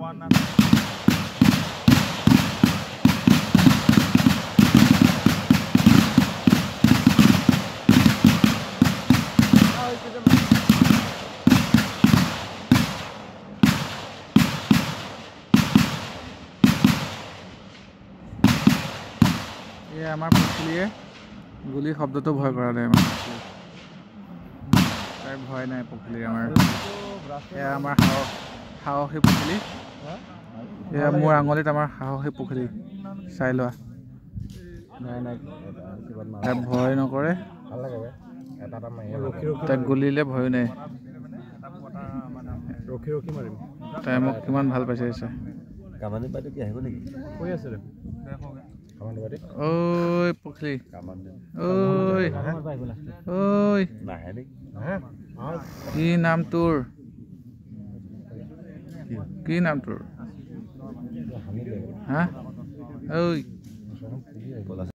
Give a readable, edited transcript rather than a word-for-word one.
আমাৰ পুখুৰীয়ে গুলি শব্দটো ভয় কৰা নাই আমাৰ তাই ভয় নাই পুখুৰী আমাৰ এয়া আমাৰ সাহসী পুখুৰী এয়া মোৰ আঙুলিত আমাৰ সাহসী পুখুৰী চাই লোৱা তাই ভয় নকৰে তাই গুলিলে ভয় নাই তাই মোক কিমান ভাল পাইছে ঐ পুখুৰী ঐ ঐ কি নাম তোৰ হা ঐ